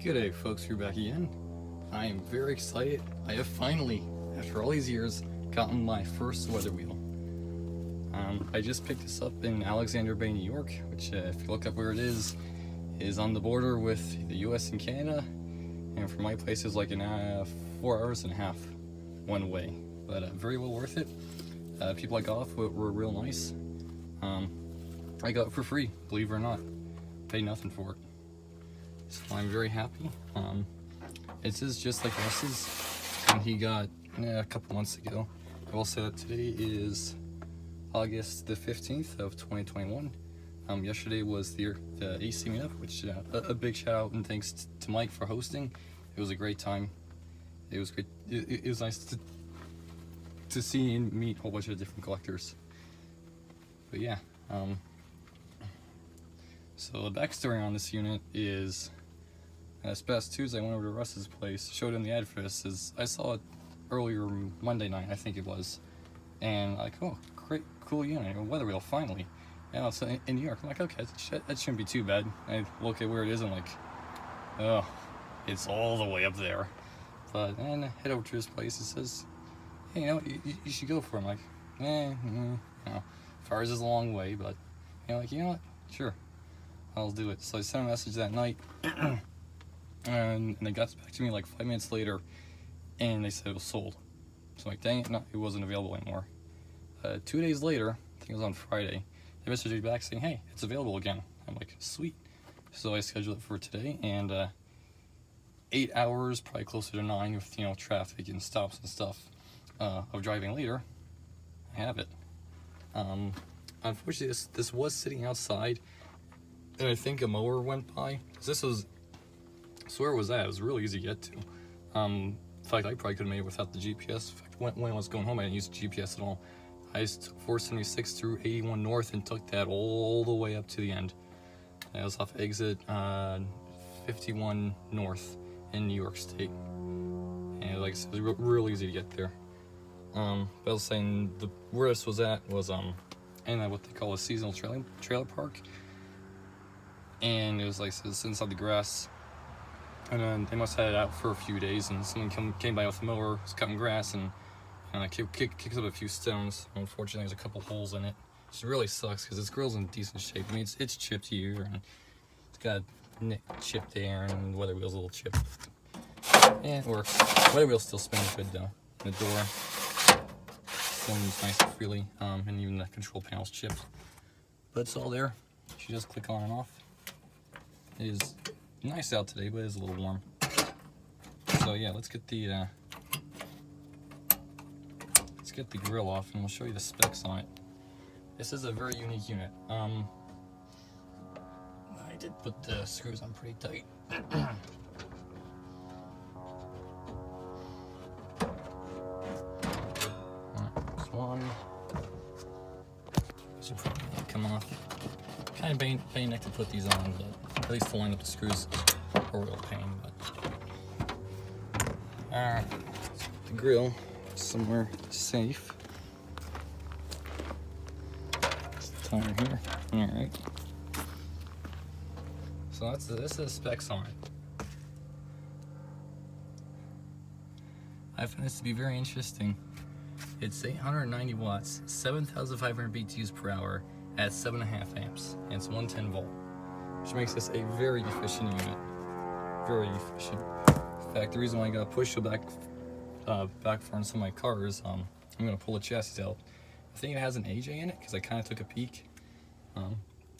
G'day folks, we're back again. I am very excited. I have finally, after all these years, gotten my first weather wheel. I just picked this up in Alexander Bay, New York, which if you look up where it is on the border with the US and Canada, and from my place is like 4 hours and a half one way, but very well worth it. People I got off were real nice. I got it for free, believe it or not. Paid nothing for it. So I'm very happy. It is just like Russ's, and he got a couple months ago. I will say that today is August the 15th of 2021. Yesterday was the AC meetup, which a big shout out and thanks to Mike for hosting. It was a great time. It was great. It was nice to see and meet a whole bunch of different collectors. But yeah. So the backstory on this unit is, this past Tuesday I went over to Russ's place, showed him the ad for this, as I saw it earlier Monday night, I think it was, and like, oh, great, cool unit, a weather wheel, finally. And it's in New York. I'm like, okay, that shouldn't be too bad. I look at where it is, and I'm like, oh, it's all the way up there. But then I head over to his place, he says, hey, you should go for it. I'm like, Fars is a long way, but, you know what, sure. I'll do it. So I sent a message that night, and they got back to me like 5 minutes later, and they said it was sold. So I'm like, dang it, no, it wasn't available anymore. 2 days later, I think it was on Friday, they messaged me back saying, hey, it's available again. I'm like, sweet. So I scheduled it for today, and 8 hours, probably closer to 9 with, traffic and stops and stuff of driving later, I have it. Unfortunately, this was sitting outside, and I think a mower went by. This was, I swear it was that. It was really easy to get to. In fact, I probably could have made it without the GPS. In fact, when I was going home, I didn't use GPS at all. I just took 476 through 81 North and took that all the way up to the end. I was off exit 51 North in New York State. And like I said, it was real easy to get there. But I was saying, where this was at was in what they call a seasonal trailer park. And it was like, it's inside the grass, and then they must have had it out for a few days, and someone came by with a mower, was cutting grass, and kicks up a few stones. Unfortunately, there's a couple holes in it, which really sucks because this grill's in decent shape. I mean, it's chipped here, and it's got a chip there, and weather wheel's a little chipped. Yeah, it works. Weather wheel's still spinning good though. The door still moves nice and freely, and even the control panel's chipped. But it's all there. You just click on and off. It is nice out today, but it is a little warm. So yeah, let's get the grill off, and we'll show you the specs on it. This is a very unique unit. I did put the screws on pretty tight. This one. This will probably not come off. Kind of pain neck to put these on, but at least to line up the screws are real pain. But alright, the grill somewhere safe. It's the tire here. Alright. So this is specs on it. I find this to be very interesting. It's 890 watts, 7,500 BTUs per hour at 7.5 amps, and it's 110 volt, which makes this a very efficient unit. Very efficient. In fact, the reason why I got pushed back far in some of my cars, I'm going to pull the chassis out. I think it has an AJ in it, because I kind of took a peek.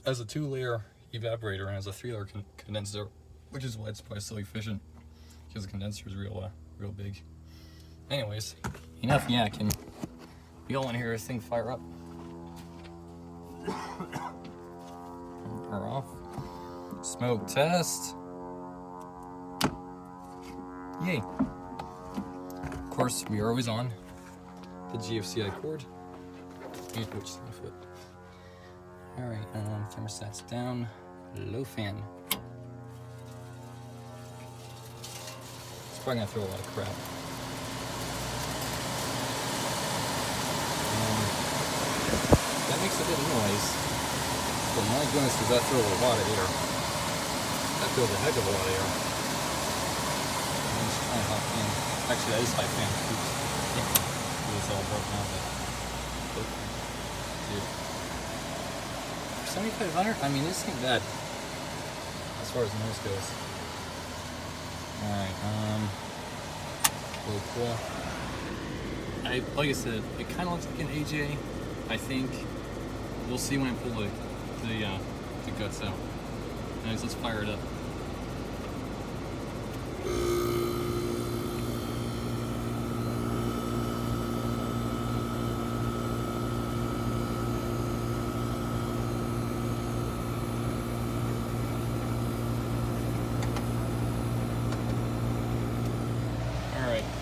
As a 2-layer evaporator and as a 3-layer condenser, which is why it's probably so efficient, because the condenser is real big. Anyways, enough yakking. We all want to hear this thing fire up. Power off. Smoke test. Yay. Of course, we are always on the GFCI cord. Which is my foot. Alright, thermostat's down. Low fan. It's probably gonna throw a lot of crap. That makes a bit of noise. But my goodness, does that throw a lot of air. That feels a heck of a lot of air. Let's try and hop in. Actually, that is high fan. Oops. Yeah. It's all broken out, but okay. Dude. For 7,500? I mean, this ain't bad as far as noise goes. Alright, cool. Like I said, it kind of looks like an AJ. I think we'll see when I pull the guts out. Anyways, let's fire it up.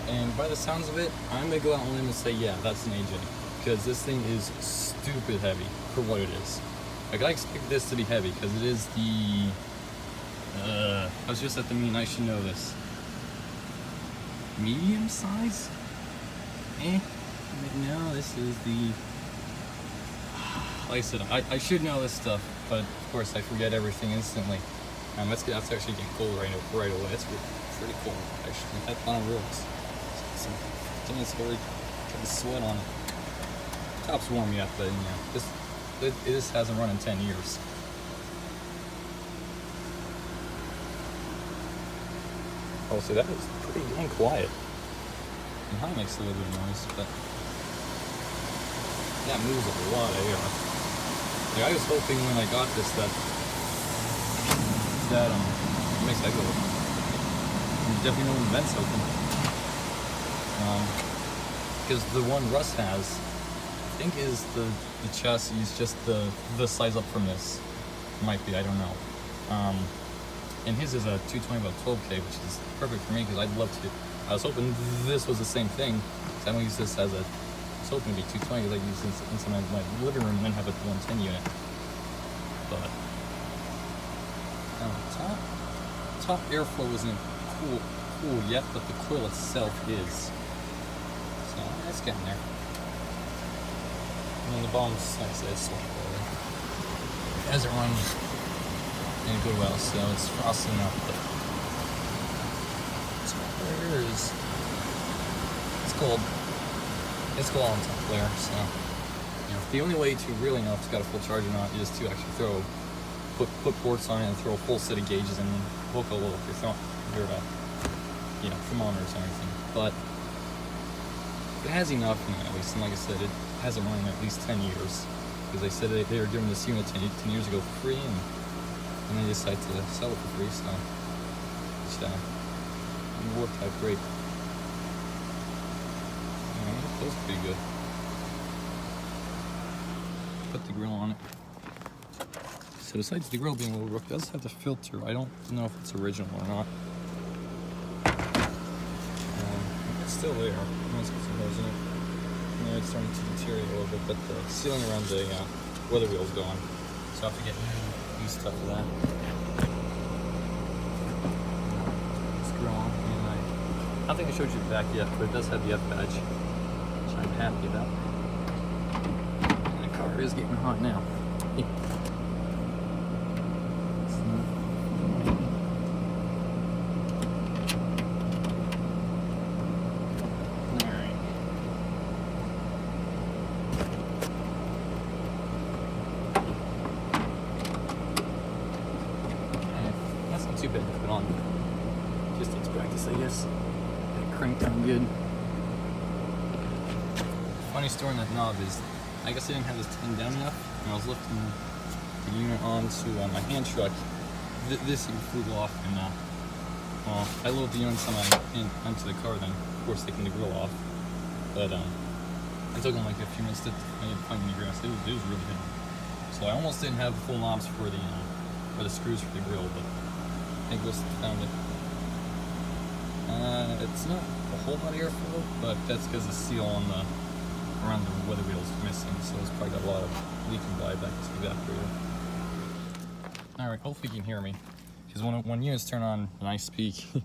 And by the sounds of it, I'm gonna go out on a limb and say, yeah, that's an AJ, because this thing is stupid heavy for what it is. Like, I expect this to be heavy because it is the. I was just at the meeting. I should know this. Medium size? No, this is the. Like I said, I should know this stuff, but of course I forget everything instantly. That's actually getting cold right away. It's pretty cold, actually. That on rolls. It's very kind of sweat on it. Top's warm yet, but this hasn't run in 10 years. Oh, so that was pretty dang quiet. And high makes a little bit of noise, but that moves a lot of air. Like, I was hoping when I got this that it makes that go. There's definitely no vents open. Because the one Russ has, I think, is the chassis is just the size up from this. Might be, I don't know. And his is a 220 by 12K, which is perfect for me because I'd love to. I was hoping this was the same thing. I don't use this as a. I was hoping to be 220 because I use this inside my living room and then have a 110 unit. But top airflow isn't cool yet, but the coil itself is. So it's getting there. And then the bomb's, like I said, it's slow. It hasn't run in a good well, so it's frosting up. But top layer is. It's cold. It's cold on top layer, so. You know, the only way to really know if it's got a full charge or not is to actually put ports on it and throw a full set of gauges and hook a little if you're thermometers and everything. But it has enough, at least, and like I said, it hasn't run in at least 10 years. Because they said they were doing this unit 10 years ago for free, and they decided to sell it for free, so it worked out great. It feels pretty good. Put the grill on it. So besides the grill being a little rough, it does have the filter. I don't know if it's original or not. It's still there. Let's get some holes in it. Yeah, it's starting to deteriorate a little bit, but the sealing around the weather wheel's gone. So I have to get new stuff for that. Let's grill on. And I don't think I showed you the back yet, but it does have the F badge, which I'm happy about. And the car is getting hot now. Too bad to put on. Just takes practice, I guess. It cranked down good. Funny story on that knob is, I guess I didn't have this pinned down enough. When I was lifting the unit onto my hand truck, this even flew off, and well, I loaded the units onto the car. Then, of course, taking the grill off. But it took them like a few minutes to find the grass. It was really good. So I almost didn't have the full knobs for the screws for the grill, but I just found it. It's not a whole lot of airflow, but that's because the seal on around the weather wheel is missing, so it's probably got a lot of leaking by back to the evaporator. Alright, hopefully you can hear me. Because when units turn on and I speak, it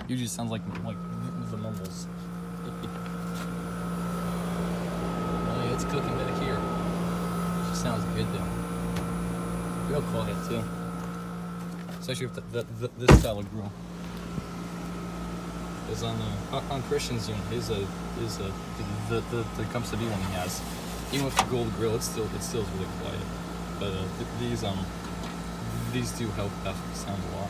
usually sounds like the mumbles. Oh, yeah, it's cooking back here. It just sounds good though. Real quiet too. Especially with this style of grill. is on Christian's unit. The comes to be one he has. Even with the gold grill, it still is really quiet. But these do help definitely sound a lot.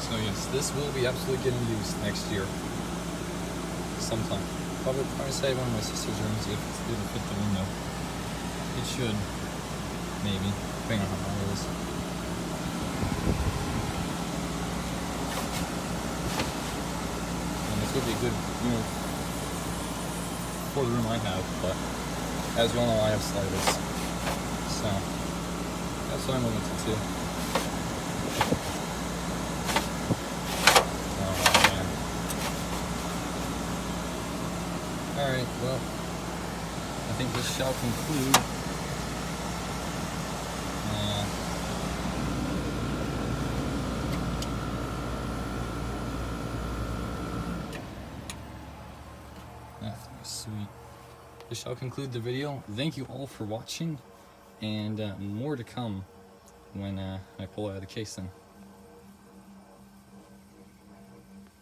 So yes, this will be absolutely getting used next year, sometime. Probably say one of my sister's rooms if it's didn't fit the window. It should, maybe, depending on how hot it is. And this would be a good, for the room I have, but as you all know, I have sliders, so that's what I'm limited to. Alright, well, I think this shall conclude that's sweet. This shall conclude the video. Thank you all for watching, and more to come when I pull out of the case then.